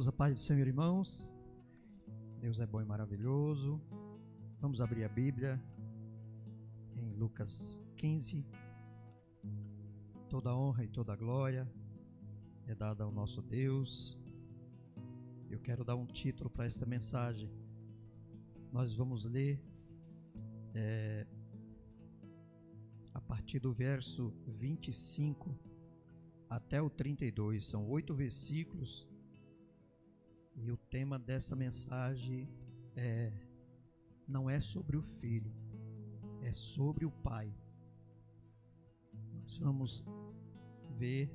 Irmãos, a paz do Senhor, irmãos. Deus é bom e maravilhoso. Vamos abrir a Bíblia em Lucas 15. Toda a honra e toda a glória é dada ao nosso Deus. Eu quero dar um título para esta mensagem. Nós vamos ler a partir do verso 25 até o 32. São 8 versículos. E o tema dessa mensagem não é sobre o filho, é sobre o pai. Nós vamos ver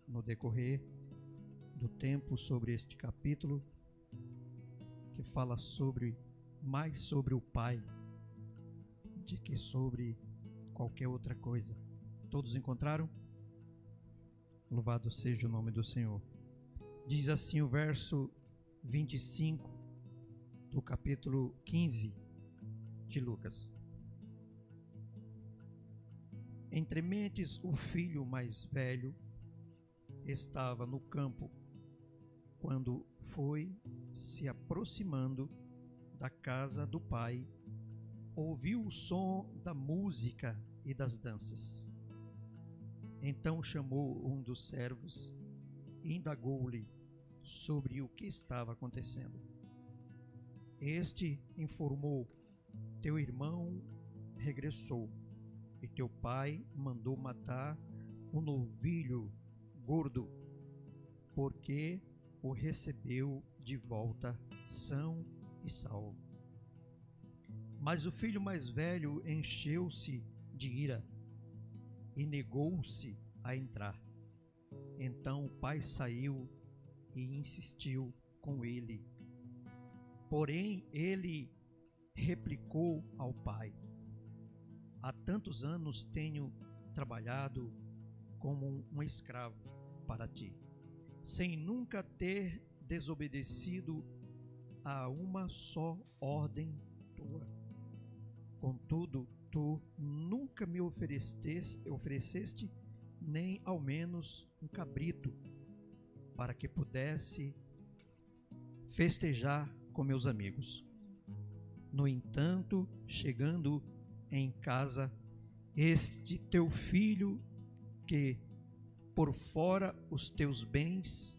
no decorrer do tempo sobre este capítulo, que fala mais sobre o pai do que sobre qualquer outra coisa. Todos encontraram? Louvado seja o nome do Senhor. Diz assim o verso 25 do capítulo 15 de Lucas. Entrementes o filho mais velho estava no campo, quando foi se aproximando da casa do pai, ouviu o som da música e das danças. Então chamou um dos servos e indagou-lhe sobre o que estava acontecendo. Este informou: teu irmão regressou e teu pai mandou matar um novilho gordo, porque o recebeu de volta são e salvo. Mas o filho mais velho encheu-se de ira e negou-se a entrar. Então o pai saiu e insistiu com ele. Porém, ele replicou ao pai: há tantos anos tenho trabalhado como um escravo para ti, sem nunca ter desobedecido a uma só ordem tua. Contudo, tu nunca me ofereceste nem ao menos um cabrito, para que pudesse festejar com meus amigos. No entanto, chegando em casa, este teu filho, que por fora os teus bens,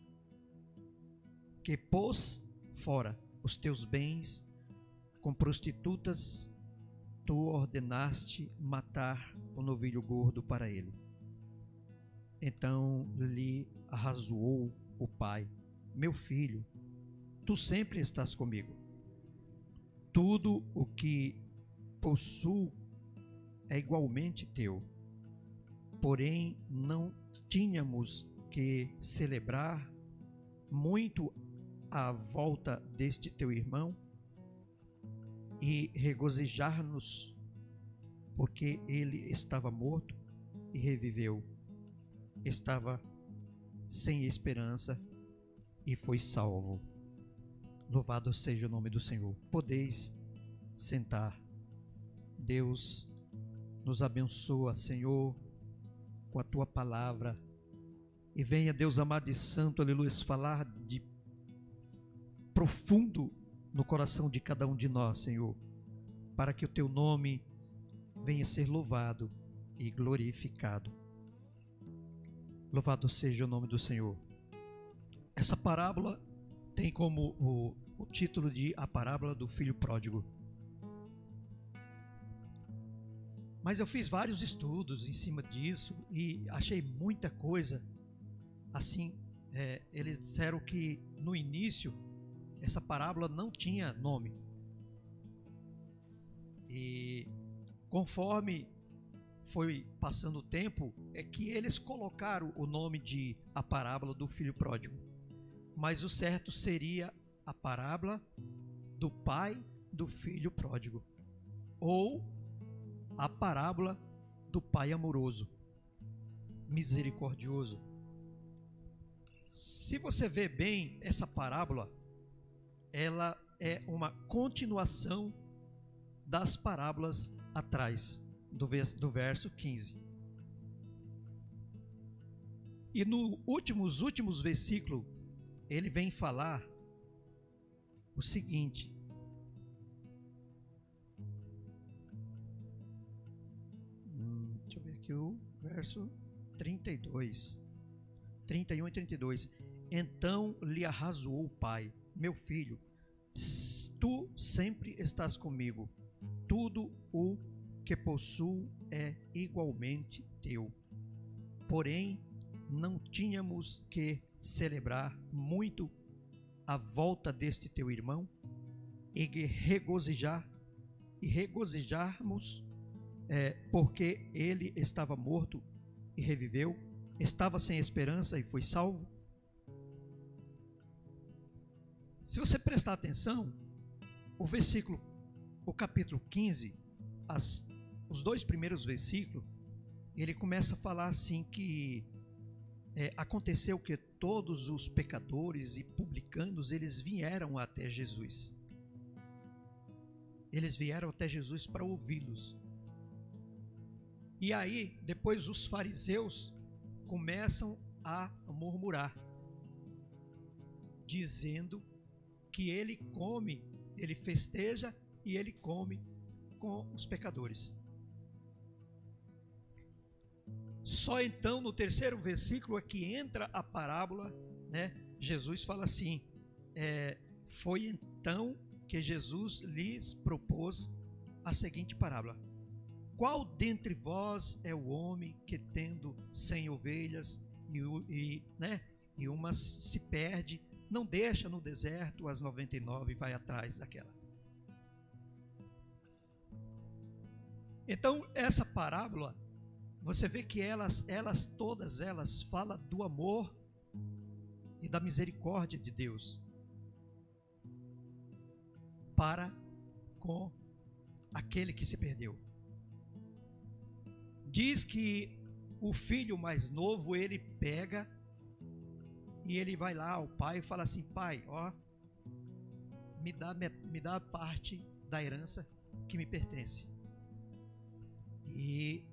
que pôs fora os teus bens com prostitutas, tu ordenaste matar o novilho gordo para ele. Então lhe arrazoou o pai: meu filho, tu sempre estás comigo. Tudo o que possuo é igualmente teu. Porém, não tínhamos que celebrar muito a volta deste teu irmão e regozijar-nos, porque ele estava morto e reviveu, estava sem esperança e foi salvo. Louvado seja o nome do Senhor. Podeis sentar. Deus nos abençoa, Senhor, com a tua palavra, e venha, Deus amado e santo, aleluia, falar de profundo no coração de cada um de nós, Senhor, para que o teu nome venha ser louvado e glorificado. Louvado seja o nome do Senhor. Essa parábola tem como o título de A Parábola do Filho Pródigo. Mas eu fiz vários estudos em cima disso e achei muita coisa. Assim, eles disseram que no início essa parábola não tinha nome. E conforme foi passando o tempo, é que eles colocaram o nome de A Parábola do Filho Pródigo. Mas o certo seria a parábola do pai do filho pródigo, ou a parábola do pai amoroso, misericordioso. Se você ver bem essa parábola, ela é uma continuação das parábolas atrás, do verso 15. E nos últimos versículos ele vem falar o seguinte: deixa eu ver aqui o verso 32, 31 e 32. Então lhe arrazoou o pai: meu filho, tu sempre estás comigo, tudo o que possuo é igualmente teu. Porém, não tínhamos que celebrar muito a volta deste teu irmão e regozijarmos, porque ele estava morto e reviveu, estava sem esperança e foi salvo? Se você prestar atenção, o capítulo 15, os 2 primeiros versículos, ele começa a falar assim que aconteceu que todos os pecadores e publicanos, eles vieram até Jesus. Eles vieram até Jesus para ouvi-los. E aí, depois os fariseus começam a murmurar, dizendo que ele festeja e ele come com os pecadores. Só então no 3º versículo é que entra a parábola, né? Jesus fala assim: foi então que Jesus lhes propôs a seguinte parábola: qual dentre vós é o homem que, tendo 100 ovelhas e uma se perde, não deixa no deserto as 99 e vai atrás daquela? Então essa parábola, você vê que todas elas falam do amor e da misericórdia de Deus para com aquele que se perdeu. Diz que o filho mais novo, ele pega e ele vai lá ao pai e fala assim: pai, ó, me dá a parte da herança que me pertence. E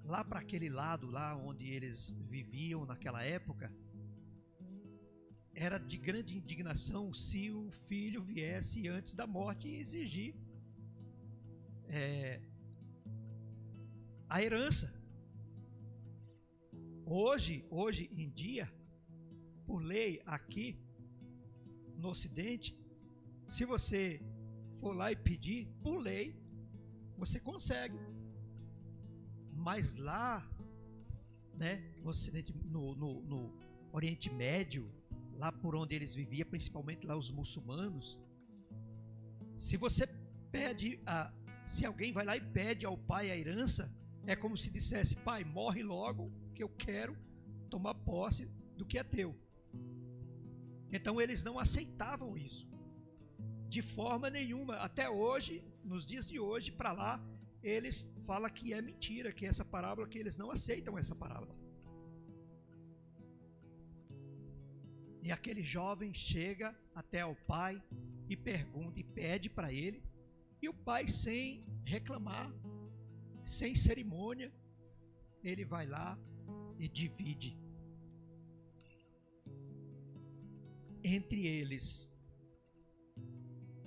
lá para aquele lado, lá onde eles viviam naquela época, era de grande indignação se o filho viesse antes da morte e exigir a herança. Hoje em dia, por lei aqui no Ocidente, se você for lá e pedir, por lei, você consegue. Mas lá, né, no Ocidente, no Oriente Médio, lá por onde eles viviam, principalmente lá os muçulmanos, se você pede, se alguém vai lá e pede ao pai a herança, é como se dissesse: pai, morre logo, que eu quero tomar posse do que é teu. Então eles não aceitavam isso de forma nenhuma. Até hoje, nos dias de hoje, para lá, eles falam que é mentira, que essa parábola, que eles não aceitam essa parábola. E aquele jovem chega até o pai e pergunta e pede para ele, e o pai, sem reclamar, sem cerimônia, ele vai lá e divide entre eles.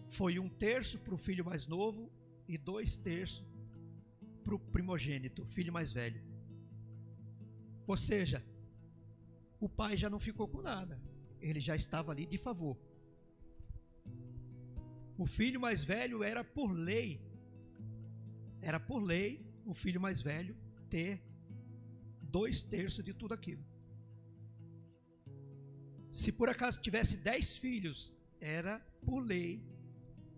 Foi 1/3 para o filho mais novo e 2/3 para o primogênito, o filho mais velho. Ou seja, o pai já não ficou com nada, ele já estava ali de favor. O filho mais velho era por lei o filho mais velho ter 2/3 de tudo aquilo. Se por acaso tivesse 10 filhos, era por lei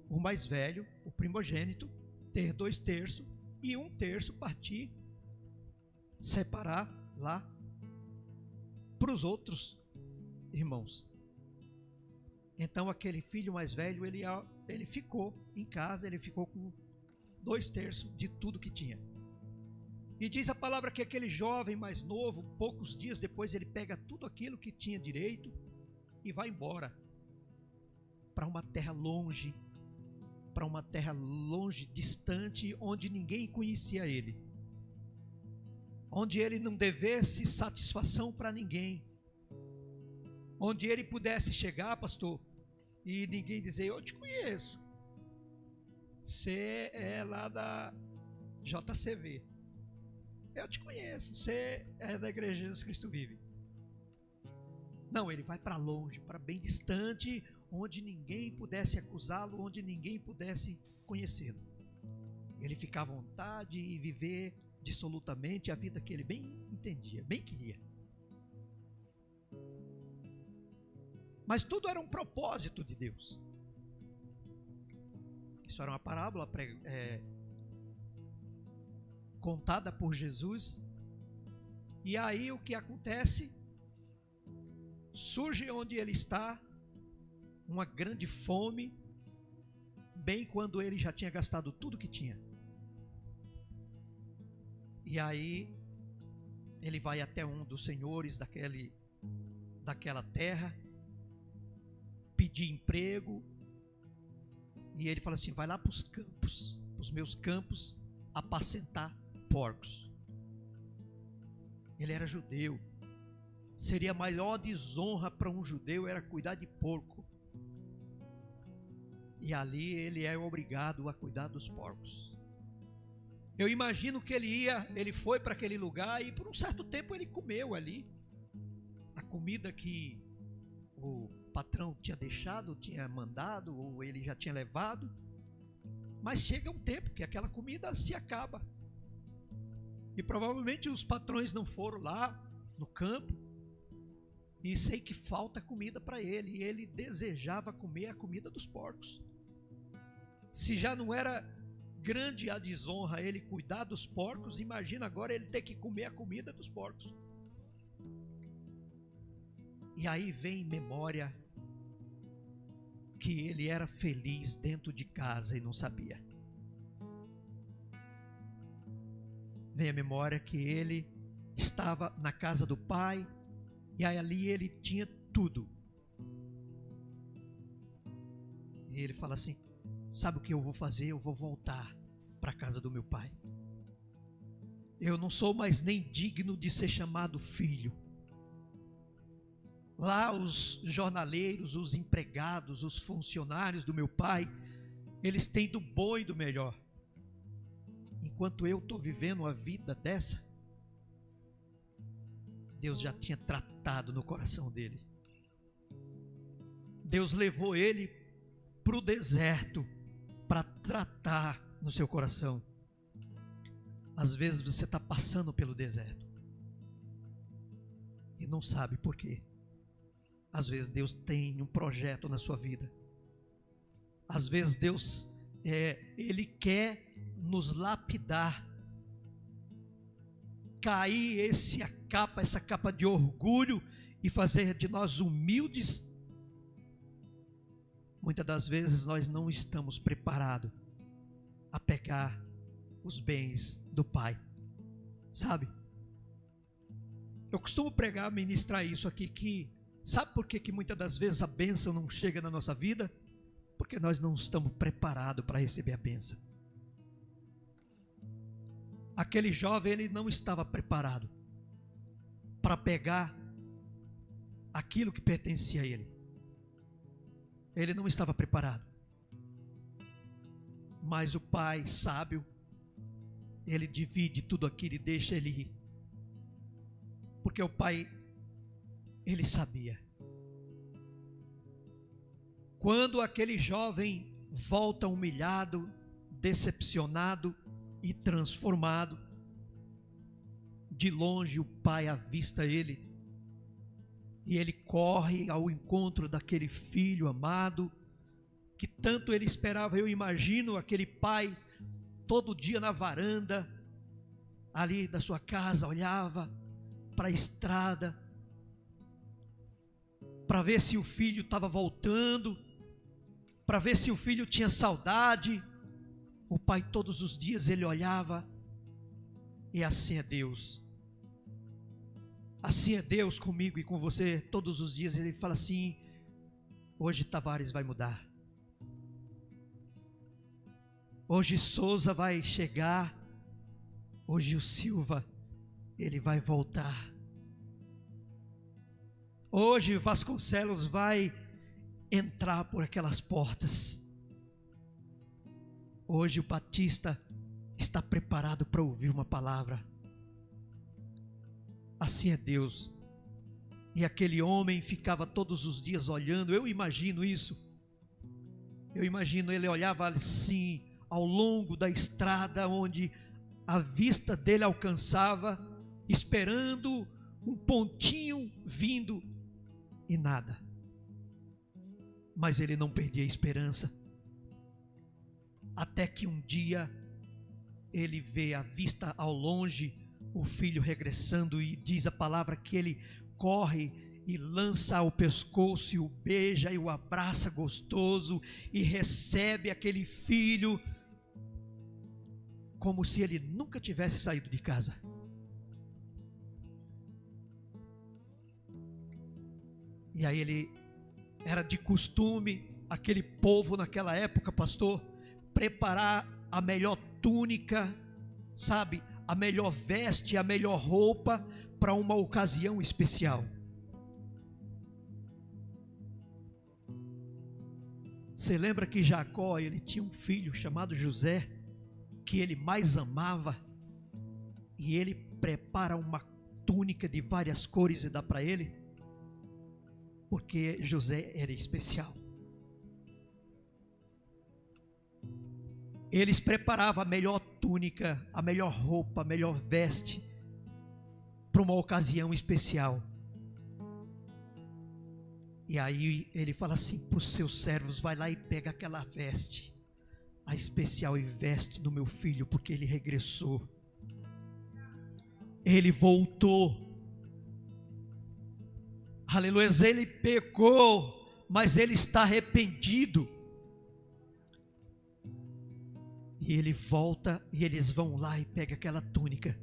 o mais velho, o primogênito, ter 2/3 e 1/3 partir, separar lá para os outros irmãos. Então aquele filho mais velho, ele ficou em casa, ele ficou com 2/3 de tudo que tinha. E diz a palavra que aquele jovem mais novo, poucos dias depois, ele pega tudo aquilo que tinha direito e vai embora para uma terra longe, distante, onde ninguém conhecia ele, onde ele não devesse satisfação para ninguém, onde ele pudesse chegar, pastor, e ninguém dizer: eu te conheço, você é lá da JCV, eu te conheço, você é da Igreja Jesus Cristo Vive. Não, ele vai para longe, para bem distante, onde ninguém pudesse acusá-lo, onde ninguém pudesse conhecê-lo. Ele ficar à vontade e viver dissolutamente a vida que ele bem entendia, bem queria. Mas tudo era um propósito de Deus. Isso era uma parábola contada por Jesus. E aí o que acontece? Surge onde ele está uma grande fome, bem quando ele já tinha gastado tudo que tinha. E aí ele vai até um dos senhores daquela terra, pedir emprego, e ele fala assim: vai lá para os campos, os meus campos, apacentar porcos. Ele era judeu. Seria a maior desonra para um judeu era cuidar de porco. E ali ele é obrigado a cuidar dos porcos. Eu imagino que ele foi para aquele lugar e por um certo tempo ele comeu ali a comida que o patrão tinha deixado, tinha mandado, ou ele já tinha levado. Mas chega um tempo que aquela comida se acaba. E provavelmente os patrões não foram lá no campo, e sei que falta comida para ele, e ele desejava comer a comida dos porcos. Se já não era grande a desonra ele cuidar dos porcos, imagina agora ele ter que comer a comida dos porcos. E aí vem memória que ele era feliz dentro de casa e não sabia. Vem a memória que ele estava na casa do pai, e ali ele tinha tudo. E ele fala assim: sabe o que eu vou fazer? Eu vou voltar para a casa do meu pai. Eu não sou mais nem digno de ser chamado filho. Lá os jornaleiros, os empregados, os funcionários do meu pai, eles têm do bom e do melhor. Enquanto eu estou vivendo uma vida dessa, Deus já tinha tratado no coração dele. Deus levou ele para o deserto para tratar no seu coração. Às vezes você está passando pelo deserto e não sabe por quê. Às vezes Deus tem um projeto na sua vida. Às vezes Deus Ele quer nos lapidar, cair essa capa de orgulho e fazer de nós humildes. Muitas das vezes nós não estamos preparados a pegar os bens do Pai, sabe? Eu costumo pregar, ministrar isso aqui, que sabe por que muitas das vezes a bênção não chega na nossa vida? Porque nós não estamos preparados para receber a bênção. Aquele jovem, ele não estava preparado para pegar aquilo que pertencia a ele. Ele não estava preparado. Mas o pai sábio, ele divide tudo aquilo e deixa ele ir. Porque o pai, ele sabia. Quando aquele jovem volta humilhado, decepcionado e transformado, de longe o pai avista ele, e ele corre ao encontro daquele filho amado, que tanto ele esperava. Eu imagino aquele pai, todo dia na varanda, ali da sua casa, olhava para a estrada, para ver se o filho estava voltando, para ver se o filho tinha saudade. O pai todos os dias ele olhava, e assim é Deus. Assim é Deus comigo e com você. Todos os dias ele fala assim: hoje Tavares vai mudar, hoje Souza vai chegar, hoje o Silva, ele vai voltar. Hoje Vasconcelos vai entrar por aquelas portas. Hoje o Batista está preparado para ouvir uma palavra. Assim é Deus. E aquele homem ficava todos os dias olhando. Eu imagino isso. Eu imagino, ele olhava assim ao longo da estrada onde a vista dele alcançava, esperando um pontinho vindo e nada. Mas ele não perdia a esperança. Até que um dia ele vê à vista ao longe o filho regressando, e diz a palavra que ele corre e lança ao pescoço e o beija e o abraça gostoso e recebe aquele filho como se ele nunca tivesse saído de casa. E aí ele, era de costume, aquele povo naquela época, pastor, preparar a melhor túnica, sabe, a melhor veste, a melhor roupa para uma ocasião especial. Você lembra que Jacó, ele tinha um filho chamado José, que ele mais amava, e ele prepara uma túnica de várias cores e dá para ele, porque José era especial. Eles preparavam a melhor túnica, a melhor roupa, a melhor veste para uma ocasião especial. E aí ele fala assim para os seus servos: vai lá e pega aquela veste, a especial, e veste do meu filho, porque ele regressou, ele voltou. Aleluia, ele pecou, mas ele está arrependido. E ele volta e eles vão lá e pega aquela túnica.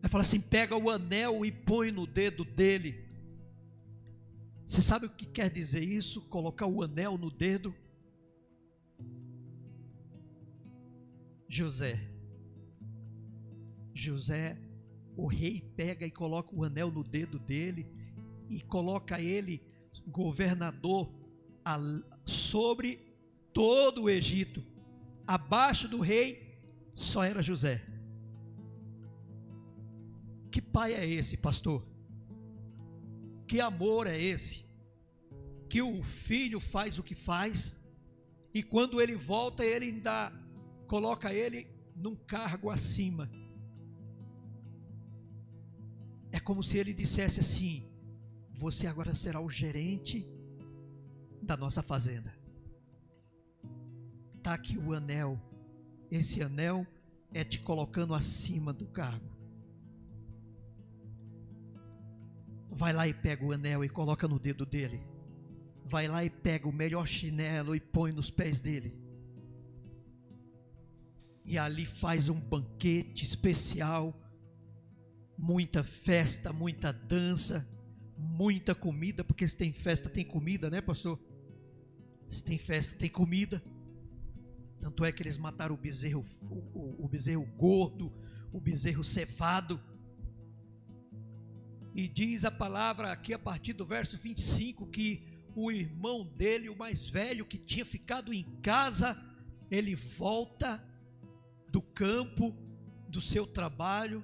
Aí fala assim: pega o anel e põe no dedo dele. Você sabe o que quer dizer isso? Colocar o anel no dedo? José, o rei pega e coloca o anel no dedo dele e coloca ele governador sobre todo o Egito. Abaixo do rei só era José. Que pai é esse, pastor? Que amor é esse? Que o filho faz o que faz, e quando ele volta, ele ainda coloca ele num cargo acima. É como se ele dissesse assim: você agora será o gerente da nossa fazenda. Está aqui o anel. Esse anel é te colocando acima do cargo. Vai lá e pega o anel e coloca no dedo dele. Vai lá e pega o melhor chinelo e põe nos pés dele. E ali faz um banquete especial. Muita festa, muita dança, muita comida, porque se tem festa tem comida, né, pastor? Se tem festa tem comida. Tanto é que eles mataram o bezerro gordo, o bezerro cevado. E diz a palavra aqui a partir do verso 25 que o irmão dele, o mais velho, que tinha ficado em casa, ele volta do campo, do seu trabalho,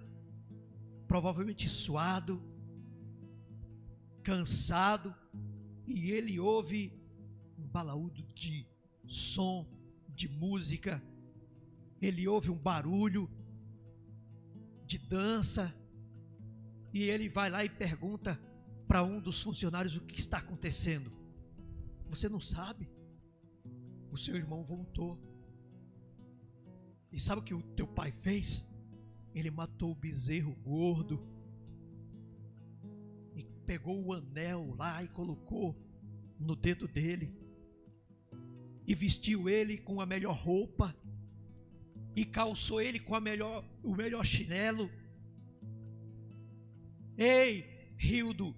provavelmente suado, cansado, e ele ouve um balaúdo de som, de música, ele ouve um barulho de dança, e ele vai lá e pergunta para um dos funcionários o que está acontecendo. Você não sabe? O seu irmão voltou. E sabe o que o teu pai fez? Ele matou o bezerro gordo e pegou o anel lá e colocou no dedo dele, e vestiu ele com a melhor roupa, e calçou ele com o melhor chinelo. Ei, Hildo,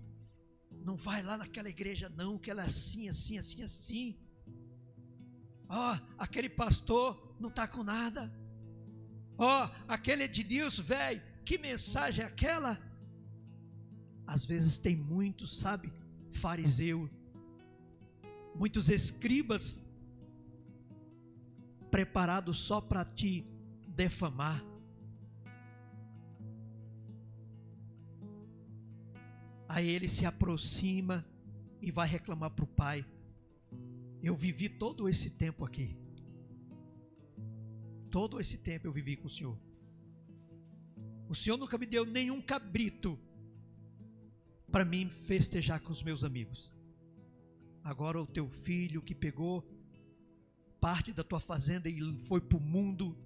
não vai lá naquela igreja não, que ela é assim, assim, assim, assim. Aquele pastor não está com nada. Aquele Ednilson, velho, que mensagem é aquela? Às vezes tem muitos, sabe, fariseu, muitos escribas preparados só para te defamar. Aí ele se aproxima e vai reclamar para o pai: eu vivi todo esse tempo aqui. Todo esse tempo eu vivi com o Senhor. O Senhor nunca me deu nenhum cabrito para mim festejar com os meus amigos. Agora o teu filho que pegou parte da tua fazenda e foi para o mundo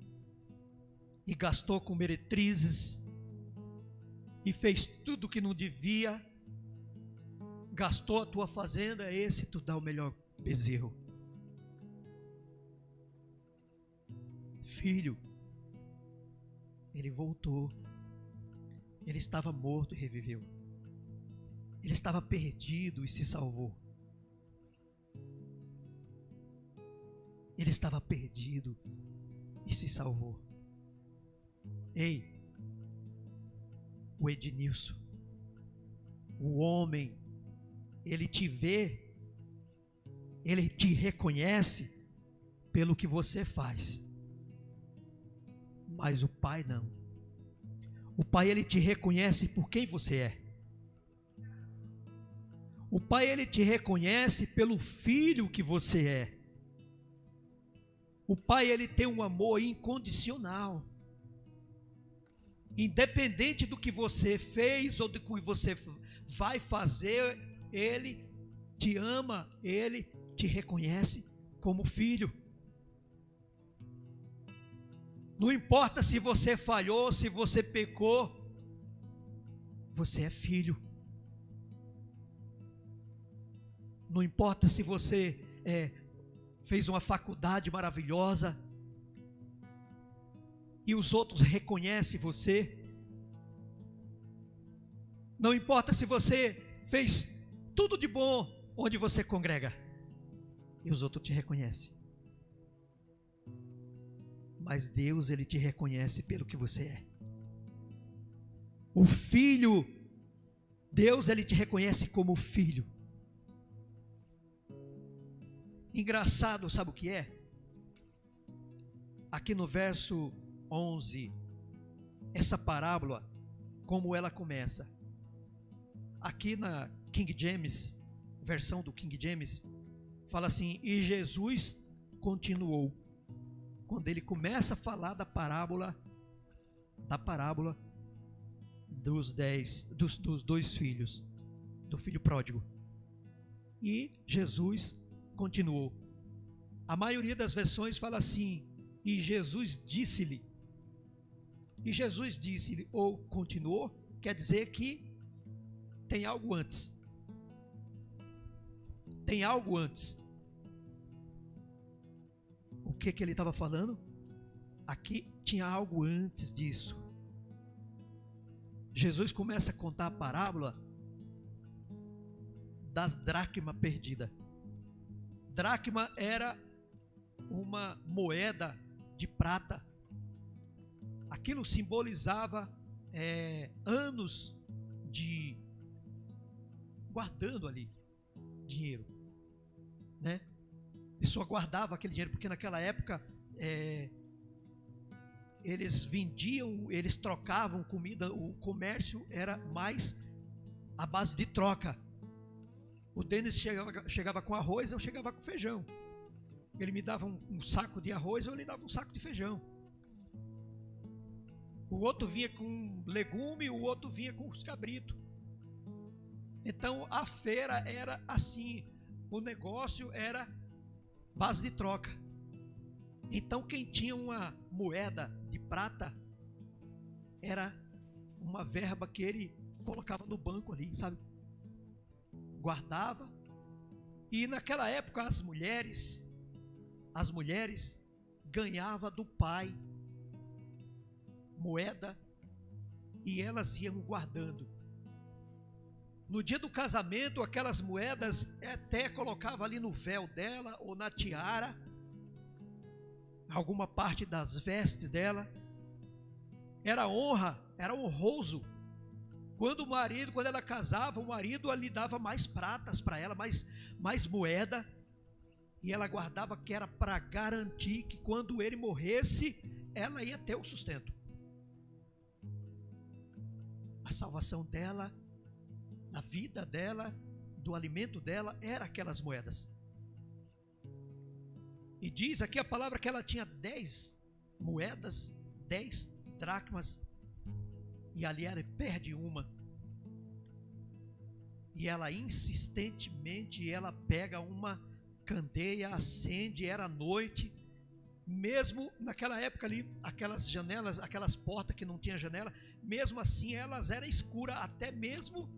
e gastou com meretrizes e fez tudo que não devia, gastou a tua fazenda, esse tu dá o melhor bezerro. Filho, ele voltou. Ele estava morto e reviveu. Ele estava perdido e se salvou. Ele estava perdido e se salvou. Ei, o Ednilson, o homem, ele te vê, ele te reconhece pelo que você faz. Mas o Pai não. O Pai, ele te reconhece por quem você é. O Pai, ele te reconhece pelo filho que você é. O Pai, ele tem um amor incondicional. Independente do que você fez ou do que você vai fazer, ele te ama, ele te reconhece como filho. Não importa se você falhou, se você pecou, você é filho. Não importa se você fez uma faculdade maravilhosa e os outros reconhecem você. Não importa se você fez tudo de bom onde você congrega e os outros te reconhecem. Mas Deus, ele te reconhece pelo que você é. O filho, Deus, ele te reconhece como filho. Engraçado, sabe o que é? Aqui no verso 11, essa parábola, como ela começa. Aqui na King James, versão do King James, fala assim: e Jesus continuou. Quando ele começa a falar da parábola dos dois filhos, do filho pródigo. E Jesus continuou. A maioria das versões fala assim: e Jesus disse-lhe. E Jesus disse-lhe ou continuou, quer dizer que tem algo antes. Tem algo antes. O que ele estava falando? Aqui tinha algo antes disso. Jesus começa a contar a parábola das dracmas perdidas. Dracma era uma moeda de prata. Aquilo simbolizava anos de guardando ali dinheiro, né? A pessoa guardava aquele dinheiro, porque naquela época eles vendiam, eles trocavam comida, o comércio era mais à base de troca. O Denis chegava com arroz, eu chegava com feijão. Ele me dava um saco de arroz, eu lhe dava um saco de feijão. O outro vinha com legume, o outro vinha com os cabritos. Então a feira era assim, o negócio era base de troca. Então quem tinha uma moeda de prata era uma verba que ele colocava no banco ali, sabe? Guardava. E naquela época as mulheres ganhavam do pai moeda e elas iam guardando. No dia do casamento, aquelas moedas até colocava ali no véu dela ou na tiara, alguma parte das vestes dela. Era honra, era honroso Quando ela casava, o marido lhe dava mais pratas para ela, mais moeda, e ela guardava, que era para garantir que quando ele morresse, ela ia ter o sustento. A salvação dela, da vida dela, do alimento dela, era aquelas moedas. E diz aqui a palavra que ela tinha 10 moedas, 10 dracmas, e ali ela perde uma. E ela insistentemente, ela pega uma candeia, acende, era noite, mesmo naquela época ali, aquelas janelas, aquelas portas que não tinha janela, mesmo assim elas eram escuras, até mesmo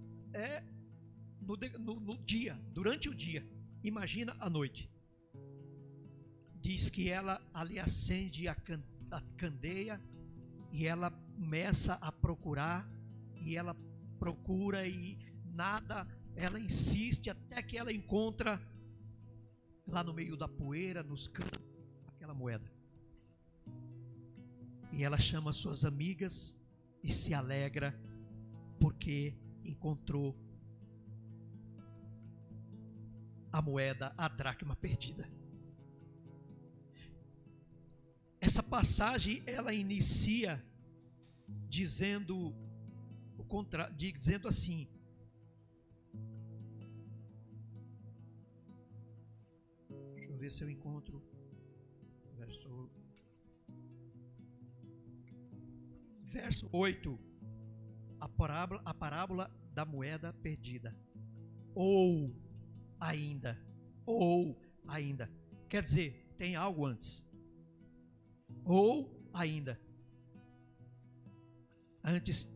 no dia, durante o dia, imagina a noite. Diz que ela ali acende a candeia, e ela começa a procurar, e ela procura e nada, ela insiste até que ela encontra lá no meio da poeira, nos cantos, aquela moeda. E ela chama suas amigas e se alegra porque encontrou a moeda, a dracma perdida. Essa passagem ela inicia dizendo assim: deixa eu ver se eu encontro verso 8, a parábola da moeda perdida. Ou ainda, quer dizer, tem algo antes. Ou ainda, antes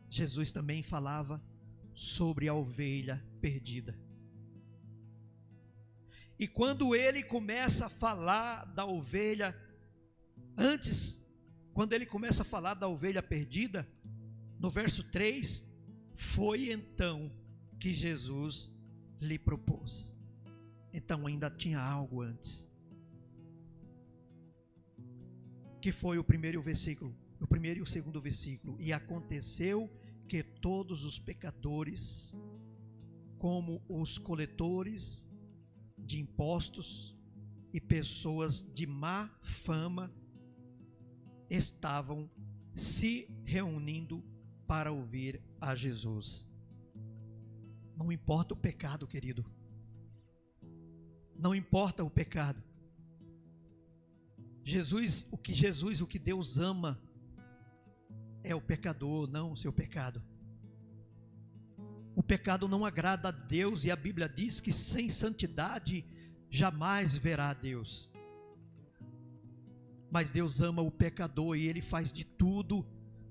Jesus também falava sobre a ovelha perdida. E quando ele começa a falar da ovelha, quando ele começa a falar da ovelha perdida, no verso 3, foi então que Jesus lhe propôs. Então ainda tinha algo antes. Que foi o primeiro versículo, o primeiro e o segundo versículo. E aconteceu que todos os pecadores, como os coletores de impostos e pessoas de má fama, estavam se reunindo para ouvir a Jesus. Não importa o pecado, querido. Não importa o pecado. O que Deus ama é o pecador, não o seu pecado. O pecado não agrada a Deus, e a Bíblia diz que sem santidade jamais verá a Deus. Mas Deus ama o pecador, e Ele faz de tudo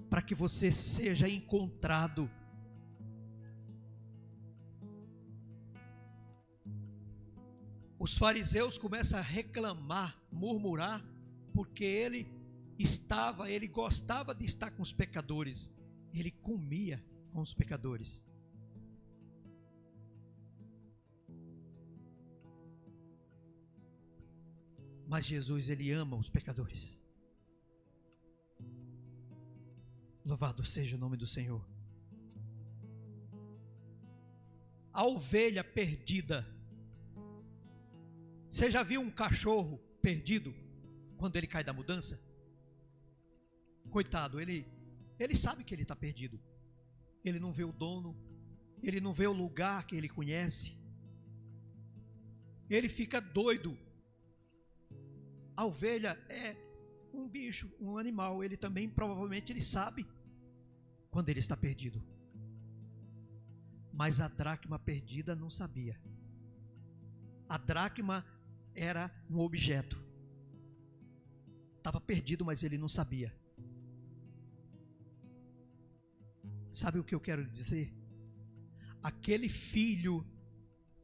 para que você seja encontrado. Os fariseus começam a reclamar, murmurar, porque ele gostava de estar com os pecadores, ele comia com os pecadores. Mas Jesus, ele ama os pecadores. Louvado seja o nome do Senhor. A ovelha perdida. Você já viu um cachorro perdido quando ele cai da mudança? Coitado, ele sabe que ele está perdido. Ele não vê o dono, ele não vê o lugar que ele conhece. Ele fica doido. A ovelha é um bicho, um animal. Ele também provavelmente ele sabe quando ele está perdido. Mas a dracma perdida não sabia. A dracma era um objeto. Estava perdido, mas ele não sabia. Sabe o que eu quero dizer? Aquele filho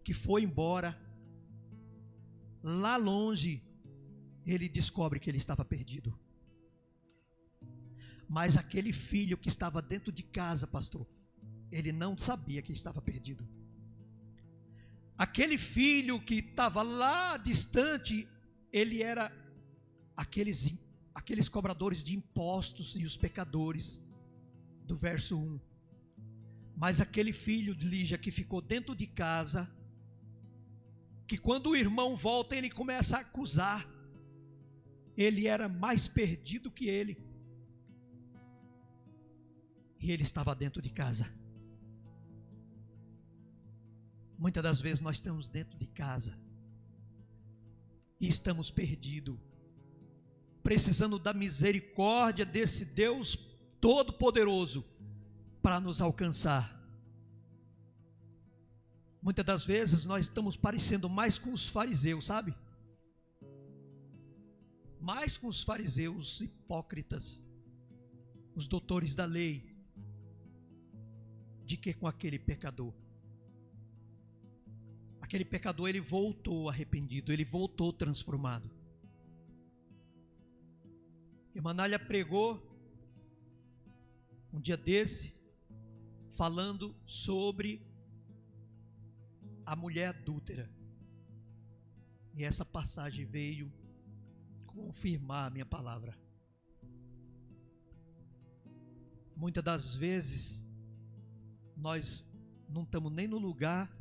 que foi embora, lá longe, ele descobre que ele estava perdido. Mas aquele filho que estava dentro de casa, pastor, ele não sabia que estava perdido. Aquele filho que estava lá distante, ele era aqueles cobradores de impostos e os pecadores, do verso 1. Mas aquele filho de Lígia que ficou dentro de casa, que quando o irmão volta, ele começa a acusar, ele era mais perdido que ele. E ele estava dentro de casa. Muitas das vezes nós estamos dentro de casa e estamos perdidos, precisando da misericórdia desse Deus Todo-Poderoso para nos alcançar. Muitas das vezes nós estamos parecendo mais com os fariseus, sabe? Mais com os fariseus hipócritas, os doutores da lei, de que com aquele pecador. Aquele pecador, ele voltou arrependido, ele voltou transformado. E Manalha pregou um dia desse, falando sobre a mulher adúltera. E essa passagem veio confirmar a minha palavra. Muitas das vezes, nós não estamos nem no lugar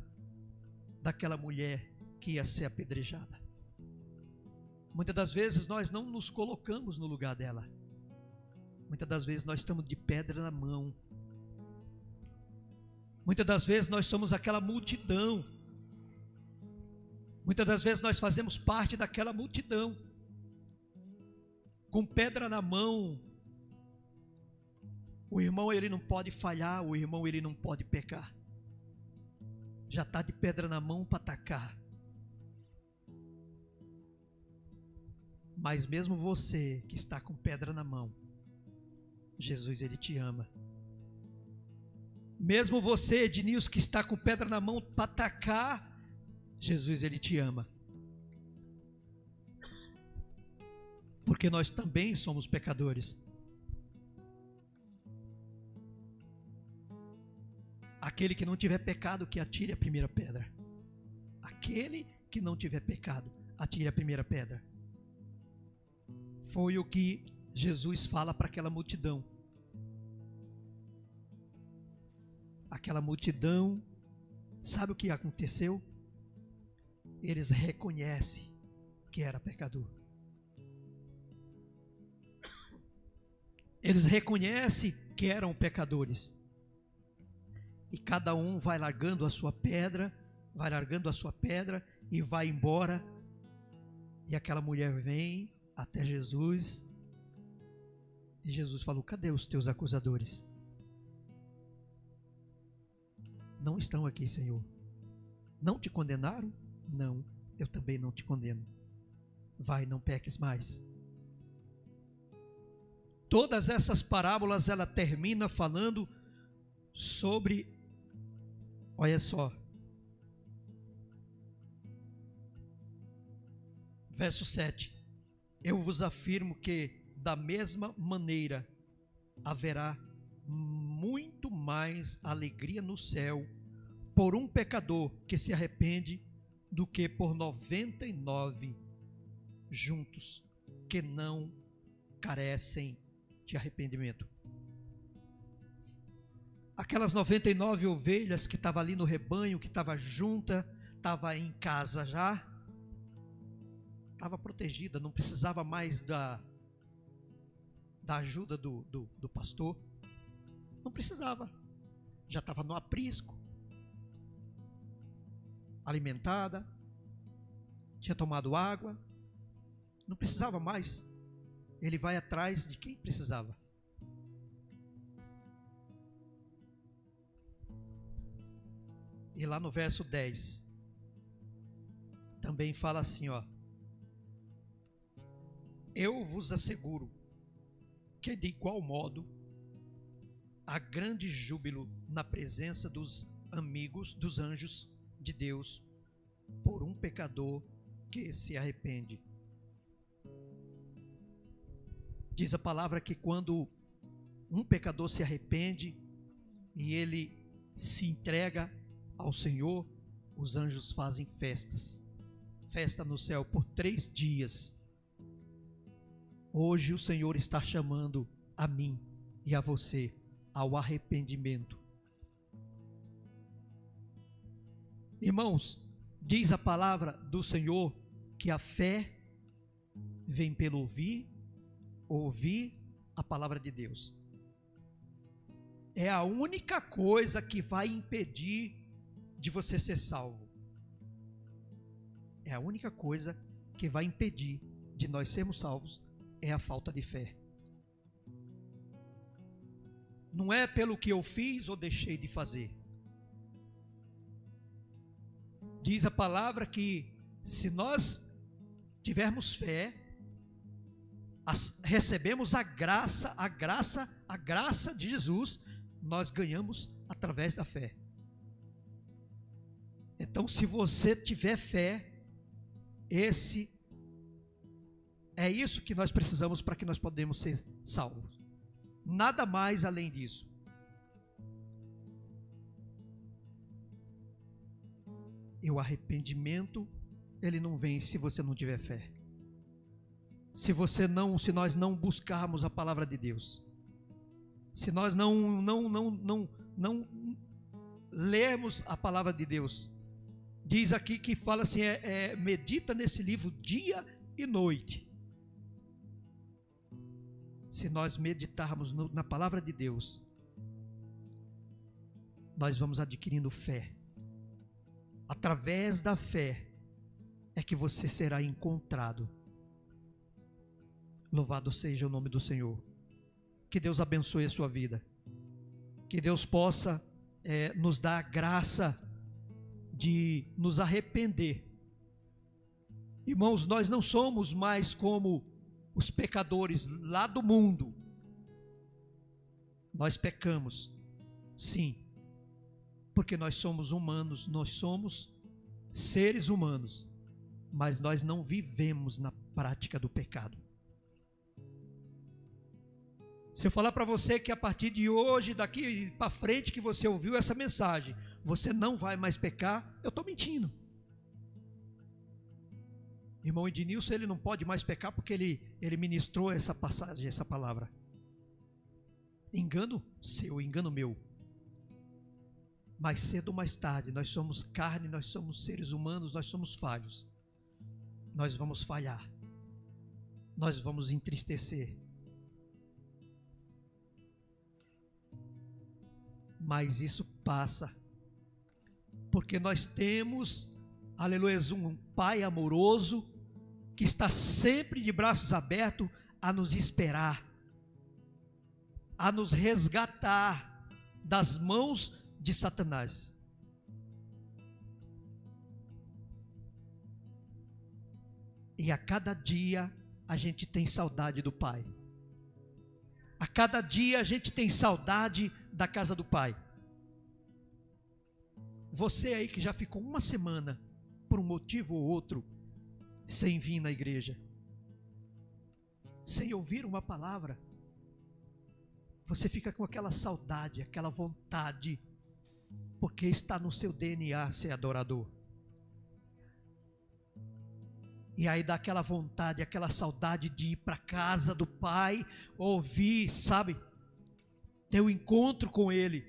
daquela mulher que ia ser apedrejada. Muitas das vezes nós não nos colocamos no lugar dela. Muitas das vezes nós estamos de pedra na mão. Muitas das vezes nós somos aquela multidão. Muitas das vezes nós fazemos parte daquela multidão, com pedra na mão. O irmão, ele não pode falhar, o irmão, ele não pode pecar. Já está de pedra na mão para atacar. Mas mesmo você que está com pedra na mão, Jesus, ele te ama. Mesmo você, Ednilson, que está com pedra na mão para atacar, Jesus, ele te ama. Porque nós também somos pecadores. Aquele que não tiver pecado, que atire a primeira pedra. Aquele que não tiver pecado, atire a primeira pedra. Foi o que Jesus fala para aquela multidão. Aquela multidão, sabe o que aconteceu? Eles reconhecem que era pecador. Eles reconhecem que eram pecadores. E cada um vai largando a sua pedra, e vai embora. E aquela mulher vem até Jesus. E Jesus falou: cadê os teus acusadores? Não estão aqui, Senhor. Não te condenaram? Não, eu também não te condeno. Vai, não peques mais. Todas essas parábolas, ela termina falando sobre, olha só, verso 7. Eu vos afirmo que da mesma maneira haverá muito mais alegria no céu por um pecador que se arrepende do que por 99 juntos que não carecem de arrependimento. Aquelas 99 ovelhas que estavam ali no rebanho, que estava junta, estava em casa já, estava protegida, não precisava mais da ajuda do pastor, não precisava, já estava no aprisco, alimentada, tinha tomado água, não precisava mais. Ele vai atrás de quem precisava. E lá no verso 10 também fala assim, ó: eu vos asseguro que de igual modo há grande júbilo na presença dos amigos, dos anjos de Deus, por um pecador que se arrepende. Diz a palavra que quando um pecador se arrepende e ele se entrega ao Senhor, os anjos fazem festa no céu por 3 dias. Hoje o Senhor está chamando a mim e a você ao arrependimento. Irmãos, diz a palavra do Senhor que a fé vem pelo ouvir a palavra de Deus. É a única coisa que vai impedir de você ser salvo. É a única coisa que vai impedir de nós sermos salvos, é a falta de fé. Não é pelo que eu fiz ou deixei de fazer. Diz a palavra que se nós tivermos fé, recebemos a graça de Jesus, nós ganhamos através da fé. Então, se você tiver fé, é isso que nós precisamos para que nós podemos ser salvos. Nada mais além disso. E o arrependimento, ele não vem se você não tiver fé. Se nós não buscarmos a palavra de Deus, se nós não lermos a palavra de Deus, diz aqui que fala assim, medita nesse livro dia e noite. Se nós meditarmos na palavra de Deus, nós vamos adquirindo fé. Através da fé é que você será encontrado. Louvado seja o nome do Senhor. Que Deus abençoe a sua vida. Que Deus possa nos dar a graça de nos arrepender. Irmãos, nós não somos mais como os pecadores lá do mundo. Nós pecamos, sim, porque nós somos humanos, nós somos seres humanos, mas nós não vivemos na prática do pecado. Se eu falar para você que a partir de hoje, daqui para frente que você ouviu essa mensagem, você não vai mais pecar, eu estou mentindo. Irmão Ednilson, ele não pode mais pecar porque ele ministrou essa passagem, essa palavra. Engano seu, engano meu. Mais cedo ou mais tarde, nós somos carne, nós somos seres humanos, nós somos falhos. Nós vamos falhar. Nós vamos entristecer. Mas isso passa. Porque nós temos, aleluia, um Pai amoroso que está sempre de braços abertos a nos esperar, a nos resgatar das mãos de Satanás. E a cada dia a gente tem saudade do Pai. A cada dia a gente tem saudade da casa do Pai. Você aí que já ficou uma semana, por um motivo ou outro, sem vir na igreja, sem ouvir uma palavra, você fica com aquela saudade, aquela vontade, porque está no seu DNA ser adorador. E aí dá aquela vontade, aquela saudade de ir para a casa do Pai, ouvir, sabe, ter um encontro com Ele.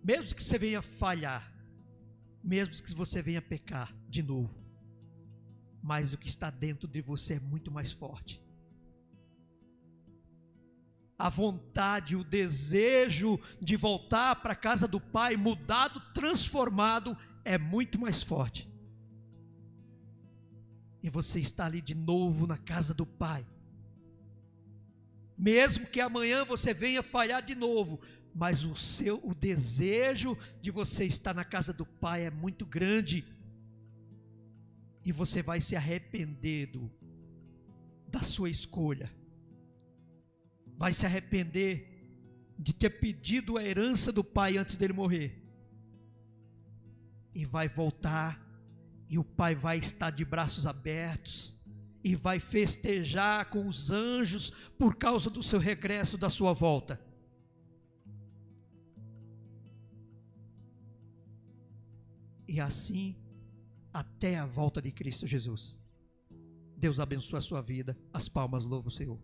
Mesmo que você venha falhar, mesmo que você venha pecar de novo, mas o que está dentro de você é muito mais forte. A vontade, o desejo de voltar para a casa do Pai, mudado, transformado, é muito mais forte. E você está ali de novo na casa do Pai. Mesmo que amanhã você venha falhar de novo, mas o desejo de você estar na casa do Pai é muito grande. E você vai se arrepender da sua escolha. Vai se arrepender de ter pedido a herança do Pai antes dele morrer. E vai voltar, e o Pai vai estar de braços abertos, e vai festejar com os anjos por causa do seu regresso, da sua volta. E assim, até a volta de Cristo Jesus. Deus abençoe a sua vida. As palmas louvam o Senhor.